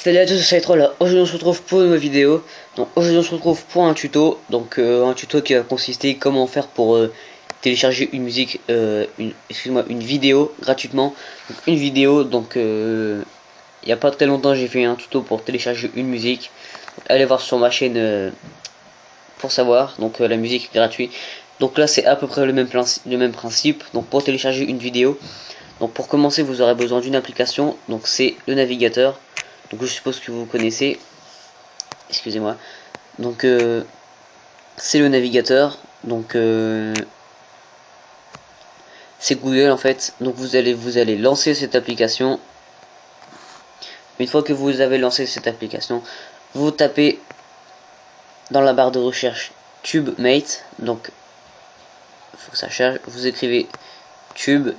Salut à tous, c'est Troll. Aujourd'hui on se retrouve pour une nouvelle vidéo. Donc aujourd'hui on se retrouve pour un tuto. Donc un tuto qui va consister comment faire pour télécharger une musique, une vidéo gratuitement. Donc une vidéo. Donc il n'y a pas très longtemps j'ai fait un tuto pour télécharger une musique. Donc, allez voir sur ma chaîne pour savoir. Donc la musique est gratuite. Donc là c'est à peu près le même principe. Donc pour télécharger une vidéo. Donc pour commencer vous aurez besoin d'une application. Donc c'est le navigateur. Donc je suppose que vous connaissez. Excusez-moi. Donc c'est le navigateur. Donc c'est Google en fait. Donc vous allez lancer cette application. Une fois que vous avez lancé cette application, vous tapez dans la barre de recherche TubeMate. Donc il faut que ça charge. Vous écrivez Tube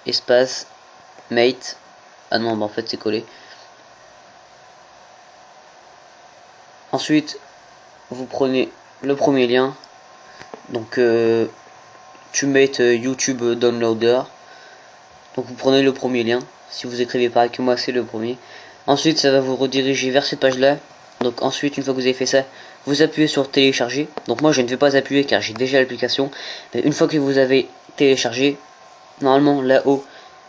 espace Mate. Ah non, bah en fait c'est collé. Ensuite, vous prenez le premier lien. Donc TubeMate YouTube Downloader. Donc vous prenez le premier lien. Si vous écrivez pareil que moi, c'est le premier. Ensuite, ça va vous rediriger vers cette page-là. Donc ensuite, une fois que vous avez fait ça, vous appuyez sur télécharger. Donc moi, je ne vais pas appuyer car j'ai déjà l'application. Mais une fois que vous avez téléchargé, normalement là-haut,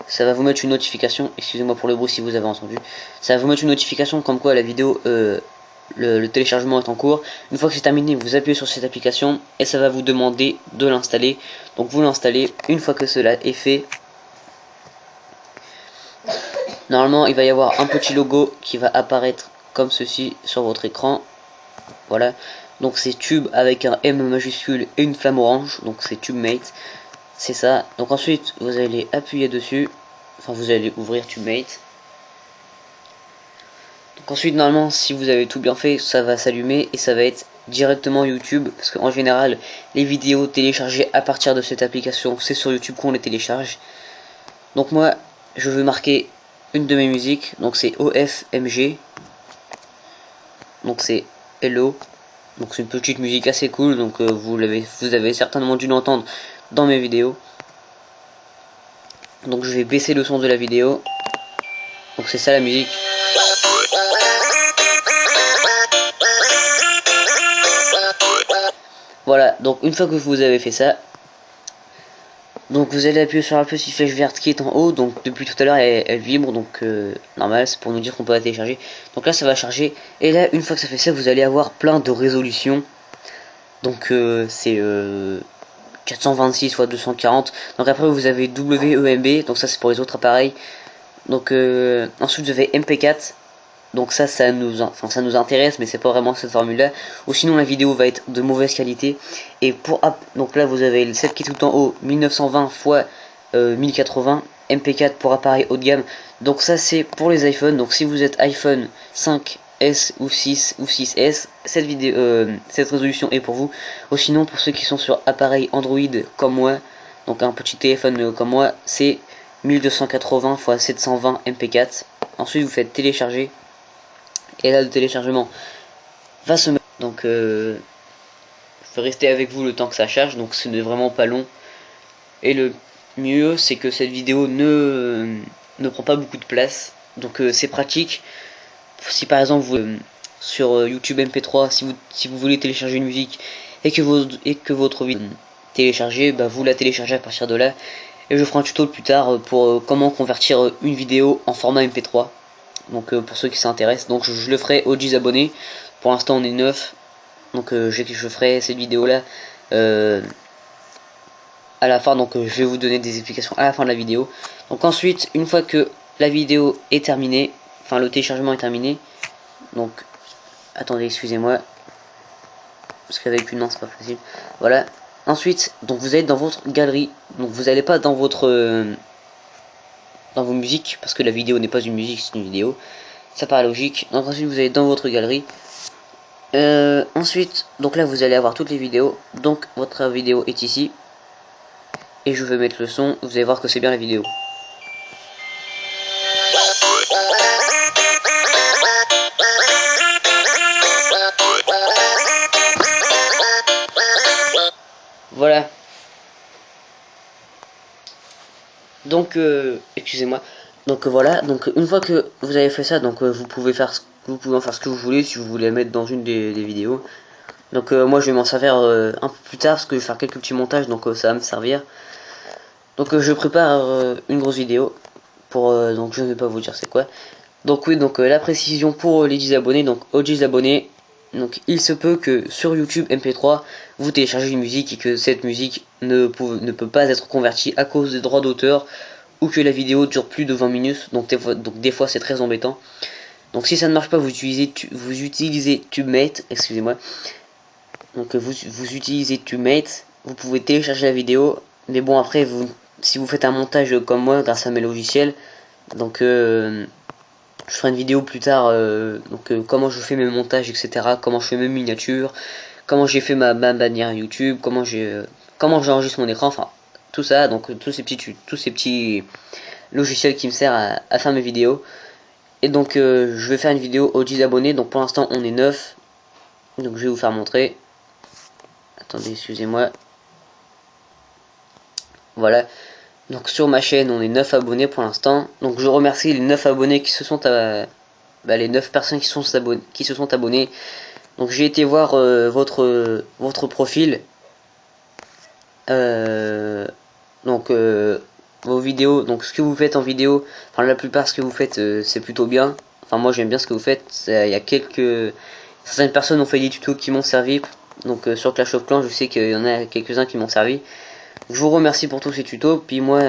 ça va vous mettre une notification. Excusez-moi pour le bruit si vous avez entendu. Ça va vous mettre une notification comme quoi la vidéo, le téléchargement est en cours. Une fois que c'est terminé, vous appuyez sur cette application et ça va vous demander de l'installer. Donc vous l'installez. Une fois que cela est fait, normalement, il va y avoir un petit logo qui va apparaître comme ceci sur votre écran. Voilà. Donc c'est Tube avec un M majuscule et une flamme orange. Donc c'est TubeMate. C'est ça. Donc ensuite, vous allez appuyer dessus. Enfin, vous allez ouvrir TubeMate. Donc ensuite, normalement, si vous avez tout bien fait, ça va s'allumer et ça va être directement YouTube. Parce qu'en général, les vidéos téléchargées à partir de cette application, c'est sur YouTube qu'on les télécharge. Donc moi, je veux marquer une de mes musiques, donc c'est OFMG, donc c'est Hello, donc c'est une petite musique assez cool, donc vous avez certainement dû l'entendre dans mes vidéos. Donc je vais baisser le son de la vidéo, donc c'est ça la musique. Voilà, donc une fois que vous avez fait ça, donc vous allez appuyer sur la petite flèche verte qui est en haut. Donc depuis tout à l'heure elle vibre, donc normal, c'est pour nous dire qu'on peut la télécharger. Donc là ça va charger. Et là une fois que ça fait ça, vous allez avoir plein de résolutions. Donc c'est 426 x 240. Donc après vous avez WEMB, donc ça c'est pour les autres appareils. Donc ensuite vous avez MP4. Donc ça nous intéresse, mais c'est pas vraiment cette formule là. Ou sinon la vidéo va être de mauvaise qualité. Et donc là vous avez celle qui est tout en haut, 1920 x 1080 MP4 pour appareil haut de gamme. Donc ça c'est pour les iPhones. Donc si vous êtes iPhone 5S ou 6 ou 6S, cette résolution est pour vous. Ou sinon pour ceux qui sont sur appareil Android comme moi, donc un petit téléphone comme moi, c'est 1280 x 720 MP4. Ensuite vous faites télécharger. Et là le téléchargement va se mettre. Donc je vais rester avec vous le temps que ça charge. Donc ce n'est vraiment pas long. Et le mieux c'est que cette vidéo ne prend pas beaucoup de place. Donc c'est pratique. Si par exemple vous sur YouTube MP3, si vous voulez télécharger une musique et que votre vidéo téléchargée, bah, vous la téléchargez à partir de là. Et je ferai un tuto plus tard pour comment convertir une vidéo en format MP3. Donc pour ceux qui s'intéressent, donc je le ferai aux 10 abonnés. Pour l'instant on est 9. Donc je ferai cette vidéo là à la fin. Donc je vais vous donner des explications à la fin de la vidéo. Donc ensuite, une fois que la vidéo est terminée, enfin le téléchargement est terminé, donc attendez, excusez-moi, parce qu'avec une main c'est pas facile. Voilà. Ensuite, donc vous allez dans votre galerie. Donc vous n'allez pas dans votre dans vos musiques, parce que la vidéo n'est pas une musique, c'est une vidéo. Ça paraît logique. Donc ensuite vous allez dans votre galerie. Ensuite, donc là vous allez avoir toutes les vidéos. Donc votre vidéo est ici. Et je vais mettre le son. Vous allez voir que c'est bien la vidéo. Voilà. Donc excusez-moi. Donc voilà, donc une fois que vous avez fait ça, donc vous pouvez en faire ce que vous voulez, si vous voulez mettre dans une des vidéos. Donc moi je vais m'en servir un peu plus tard parce que je vais faire quelques petits montages, donc ça va me servir. Donc je prépare une grosse vidéo pour donc je ne vais pas vous dire c'est quoi. Donc oui, donc la précision pour les 10 abonnés, donc aux 10 abonnés, donc il se peut que sur YouTube MP3 vous téléchargez une musique et que cette musique ne peut pas être convertie à cause des droits d'auteur ou que la vidéo dure plus de 20 minutes, donc des fois c'est très embêtant. Donc si ça ne marche pas, vous utilisez TubeMate, excusez-moi. Donc vous utilisez TubeMate, vous pouvez télécharger la vidéo, mais bon après si vous faites un montage comme moi grâce à mes logiciels, donc je ferai une vidéo plus tard, comment je fais mes montages, etc. Comment je fais mes miniatures, comment j'ai fait ma bannière YouTube, comment j'enregistre mon écran, enfin tout ça, donc tous ces petits logiciels qui me servent à faire mes vidéos. Et donc je vais faire une vidéo aux 10 abonnés, donc pour l'instant on est 9, donc je vais vous faire montrer. Attendez, excusez-moi. Voilà. Donc sur ma chaîne, on est 9 abonnés pour l'instant. Donc je remercie les 9 abonnés qui se sont les 9 personnes qui se sont abonnées. Donc j'ai été voir votre profil. Donc vos vidéos, donc ce que vous faites en vidéo, enfin la plupart ce que vous faites c'est plutôt bien. Enfin moi j'aime bien ce que vous faites. Il y a certaines personnes ont fait des tutos qui m'ont servi. Donc sur Clash of Clans je sais qu'il y en a quelques-uns qui m'ont servi. Je vous remercie pour tous ces tutos. Puis moi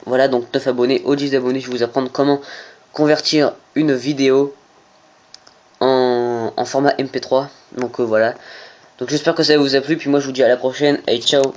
voilà, donc 9 abonnés, aux 10 abonnés, je vais vous apprendre comment convertir une vidéo en format MP3. Donc voilà. Donc j'espère que ça vous a plu. Puis moi je vous dis à la prochaine et ciao.